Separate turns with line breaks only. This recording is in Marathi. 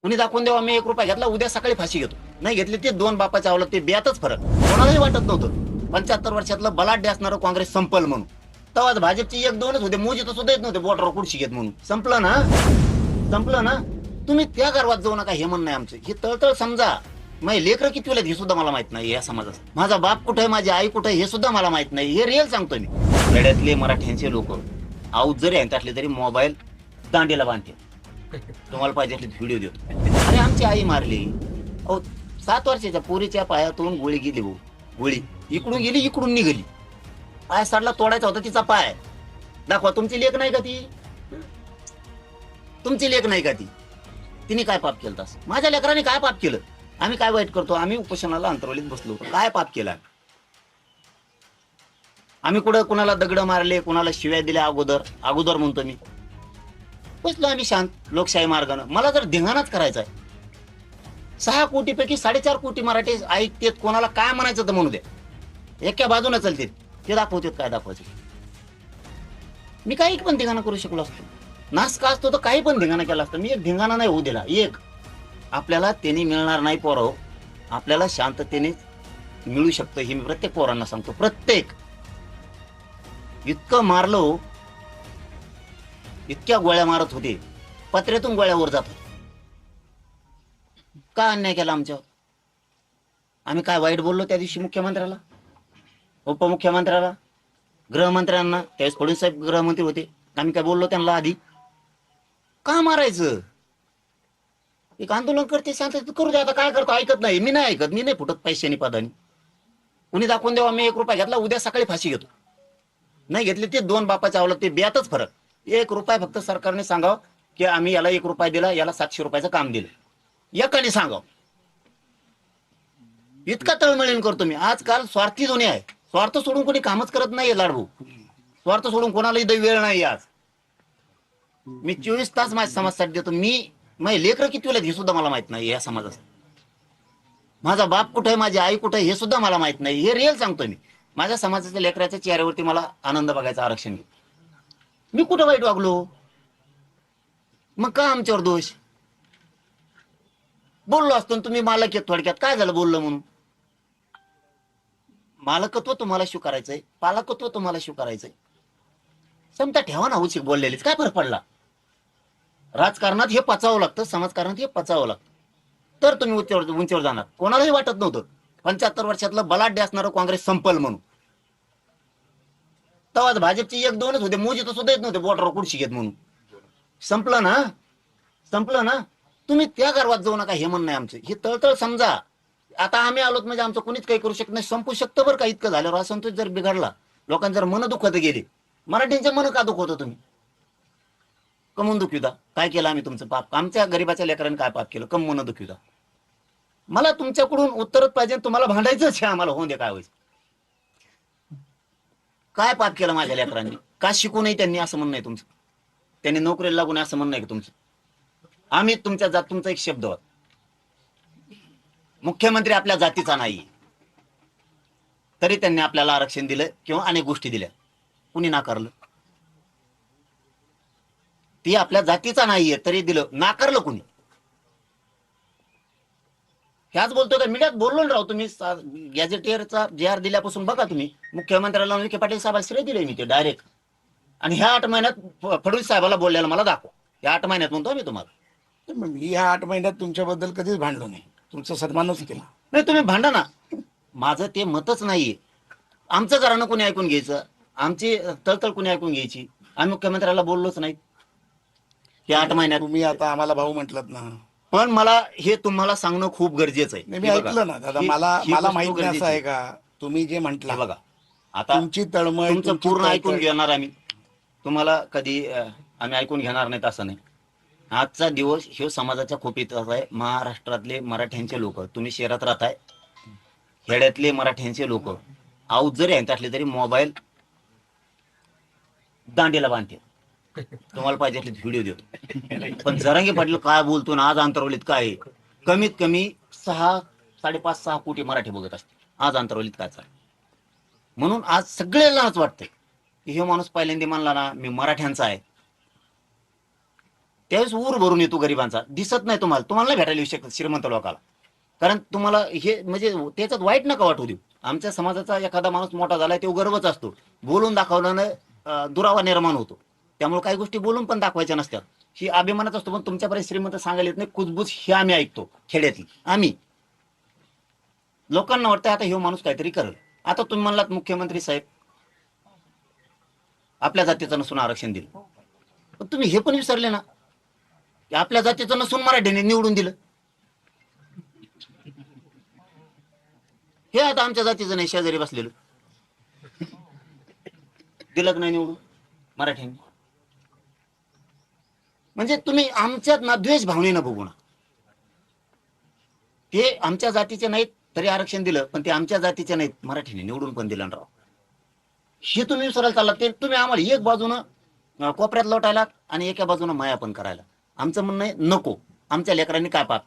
कुणी दाखवून देवा मी 1 रुपया घेतला, उद्या सकाळी फाशी घेतो. नाही घेतली ते 2 बापाच्या आवलं ते बियातच फरक. कोणालाही वाटत नव्हतं 75 वर्षातलं बलाढ्य असणारं काँग्रेस संपल म्हणून. तेव्हाच भाजपची 1-2च होते, मोजी तर सुद्धा येत नव्हते बोटावर कुर्शी घेत म्हणून. संपलं ना, संपलं ना. तुम्ही त्या गर्वात जाऊ नका हे म्हणणं आहे आमचं. ही तळतळ समजा. माझे लेकरं किती वेळेत हे सुद्धा मला माहित नाही या समाजाचं. माझा बाप कुठे आहे, माझी आई कुठे आहे हे सुद्धा मला माहित नाही. हे रिअल सांगतोय मी. खेड्यातले मराठ्यांचे लोक आऊत जरी आहेत असले तरी मोबाईल दांडीला बांधते. तुम्हाला पाहिजे असले व्हिडिओ देतो. अरे आमची आई मारली. अहो 7 वर्षाच्या पोरीच्या पायातून गोळी गेली. गोळी इकडून गेली इकडून निघाली. पाय साडला तोडायचा होता तिचा पाय. दाखवा तुमची लेख नाही का ती? तुमची लेख नाही का ती? तिने काय पाप केलं तास? माझ्या लेकरांनी काय पाप केलं? आम्ही काय वाईट करतो? आम्ही उपोषणाला अंतरवलीत बसलो होतो. काय पाप केला? आम्ही कुठं कुणाला दगड मारले, कुणाला शिव्या दिल्या अगोदर म्हणतो मी. बसलो आम्ही शांत लोकशाही मार्गानं. मला जर धिंगाणाच करायचा आहे. 6 कोटीपैकी 4.5 कोटी मराठी ऐकतेत, कोणाला काय म्हणायचं तर म्हणू द्या. एका बाजूने चालते ते दाखवतात काय दाखवायचं. मी काही पण धिंगाणा करू शकलो असतो. नास का असतो तर काही पण धिंगाणा केला असतो. मी एक धिंगाणा नाही होऊ दिला. एक आपल्याला त्यांनी मिळणार नाही पोराव. आपल्याला शांततेने मिळू शकतं हे मी प्रत्येक पोरांना सांगतो. प्रत्येक इतकं मारलो, इतक्या गोळ्या मारत होते, पत्र्यातून गोळ्यावर जात होते. का अन्याय केला आमच्यावर? आम्ही काय वाईट बोललो त्या दिवशी मुख्यमंत्र्याला, उपमुख्यमंत्र्याला, गृहमंत्र्यांना? त्यावेळेस फडणवीस साहेब गृहमंत्री होते. आम्ही काय बोललो त्यांना आधी? का मारायचं? एक आंदोलन करते शांत करू दे. आता काय करतो? ऐकत नाही. मी नाही ऐकत. मी नाही फुटत पैशानी पदानी. कुणी दाखवून देवा मी 1 रुपया घेतला, उद्या सकाळी फाशी घेतो. नाही घेतली ते 2 बापाच्या आवलं ते बियातच फरक. 1 रुपया फक्त सरकारने सांगावं की आम्ही याला 1 रुपया दिला, याला 700 रुपयाचं काम दिलं. एकाने सांगावं. इतका तळमळीन करतो मी. आजकाल स्वार्थी दुनिया आहे. स्वार्थ सोडून कोणी कामच करत नाहीये लाडू. स्वार्थ सोडून कोणालाही वेळ नाही. आज मी 24 तास माझ्या समाजासाठी देतो. माझे लेकरं किती वेळेत हे सुद्धा मला माहित नाही या समाजाचं. माझा बाप कुठे आहे, माझी आई कुठे आहे हे सुद्धा मला माहित नाही. हे रिअल सांगतोय मी. माझ्या समाजाच्या लेकराच्या चेहऱ्यावरती मला आनंद बघायचा. आरक्षण घे. मी कुठं वाईट वागलो? मग का आमच्यावर दोष? बोललो असतो तुम्ही मालक येत थोडक्यात. काय झालं बोललो म्हणून? मालकत्व तुम्हाला स्वीकारायचंय, पालकत्व तुम्हाला स्वीकारायचंय. समजा ठेवा ना उचित बोललेलीच काय फरक पडला? राजकारणात हे पचावं लागतं, समाजकारणात हे पचावं लागतं. तर तुम्ही उंचीवर जाणार. कोणालाही वाटत नव्हतं 75 वर्षातलं बलाढ्य असणारं काँग्रेस संपल म्हणून. तेव्हाच भाजपची 1-2च होते, मोजी तर सुद्धा येत नव्हते बोटावर कुर्शी घेत म्हणून. संपलं ना, संपलं ना. तुम्ही त्या गर्वात जाऊ नका हे म्हणणं आहे आमचं. ही तळतळ समजा. आता आम्ही आलोत म्हणजे आमचं कोणीच काही करू शकत नाही. संपू शकतं बरं का. इतकं झाल्यावर असंतोष जर बिघडला, लोकांचं जर मन दुखत गेले, मराठींचे मन का दुखवतं तुम्ही? कमवून दुखविता. काय केलं आम्ही तुमचं पाप? आमच्या गरीबाच्या लेकरांनी काय पाप केलं? कमवून दुखविता. मला तुमच्याकडून उत्तरच पाहिजे. तुम्हाला भांडायचंच आहे आम्हाला. होऊन दे काय व्हायचं. काय पाप केलं माझ्या लेकरांनी? का शिकू नये त्यांनी असं म्हणणं आहे तुमचं? त्यांनी नोकरीला लागू नये असं म्हणणं आहे का तुमचं? आम्ही तुमच्या जात तुमचा एक शब्द आहोत. मुख्यमंत्री आपल्या जातीचा नाही तरी त्यांनी आपल्याला आरक्षण दिलं किंवा अनेक गोष्टी दिल्या. कुणी नाकारलं? ती आपल्या जातीचा नाहीये तरी दिलं. नाकारलं कुणी? ह्याच बोलतोय का? मीडियात बोललो ना राव. तुम्ही गॅझेटियरचा JR दिल्यापासून बघा तुम्ही. मुख्यमंत्र्याला विखे पाटील साहेबांना श्रेय दिले मी ते डायरेक्ट. आणि ह्या 8 महिन्यात फडणवीस साहेबाला बोललेला मला दाखव. या 8 महिन्यात म्हणतो मी तुम्हाला.
मी ह्या 8 महिन्यात तुमच्याबद्दल कधीच भांडलो नाही. तुमचा सन्मानच केला.
नाही तुम्ही भांडा ना. माझं ते मतच नाहीये. आमचं घरानं कोणी ऐकून घ्यायचं? आमची तळतळ कोणी ऐकून घ्यायची? आम्ही मुख्यमंत्र्याला बोललोच नाही या 8 महिन्यात.
तुम्ही आता आम्हाला भाऊ म्हटलात ना.
पण मला हे तुम्हाला सांगणं खूप गरजेचं आहे.
नाही, मी
हे बघा,
ऐकलं ना दादा.
ही
मला
गोष्ट
माहित नाही
गरजेची
असं आहे का तुम्ही जे
हे
म्हटला.
बघा आता
तुमची तळमळ,
तुमचं
तुमची
पूर्ण ऐकून
तळतळ.
घेणार आम्ही. तुम्हाला कधी आम्ही ऐकून घेणार नाहीत असं नाही. आजचा दिवस ह्यो समाजाच्या खोपीतच आहे. महाराष्ट्रातले मराठ्यांचे लोक, तुम्ही शहरात राहताय, खेड्यातले मराठ्यांचे लोक आऊत जरी आहेत असले तरी मोबाईल दांडीला बांधते. तुम्हाला पाहिजे असले व्हिडिओ देतो. पण जरांगे पाटील काय बोलतो ना आज अंतरवलीत काय आहे? कमीत कमी 5.5-6 कोटी मराठी बघत असते आज अंतरवलीत काय चालू. म्हणून आज सगळ्यांनाच वाटतंय की हे माणूस पहिल्यांदा म्हणला ना मी मराठ्यांचा आहे. त्यावेळेस ऊर भरून येतो गरिबांचा, दिसत नाही तुम्हाला, तुम्हाला नाही भेटायला येऊ शकत श्रीमंत लोकाला. कारण तुम्हाला हे म्हणजे त्याच्यात वाईट नका वाटू देऊ. आमच्या समाजाचा एखादा माणूस मोठा झालाय तो गर्वच असतो, बोलून दाखवल्यानं दुरावा निर्माण होतो. त्यामुळे काही गोष्टी बोलून पण दाखवायच्या नसतात, ही अभिमानात असतो. पण तुमच्यापर्यंत श्रीमंत सांगायला येत नाही, कुजबूज हे आम्ही ऐकतो खेड्यातली. आम्ही लोकांना वाटतं आता हे माणूस काहीतरी करेल. आता तुम्ही म्हणलात मुख्यमंत्री साहेब आपल्या जातीचं नसून आरक्षण दिलं, पण तुम्ही हे पण विसरले ना की आपल्या जातीचं नसून मराठीने निवडून दिलं. हे आता आमच्या जातीचं नाही, शेजारी बसलेलं दिलं नाही निवडून मराठीने. म्हणजे तुम्ही आमच्यात ना द्वेष भावनेनं बघू ना. ते आमच्या जातीचे नाहीत तरी आरक्षण दिलं, पण ते आमच्या जातीचे नाहीत मराठीने निवडून पण दिलं ना राव. हे तुम्ही विसरायला चालला. ते तुम्ही आम्हाला एक बाजूनं कोपऱ्यात लोटायला आणि एका बाजूनं माया पण करायला. आमचं म्हणणं आहे नको, आमच्या लेकरांनी काय पाप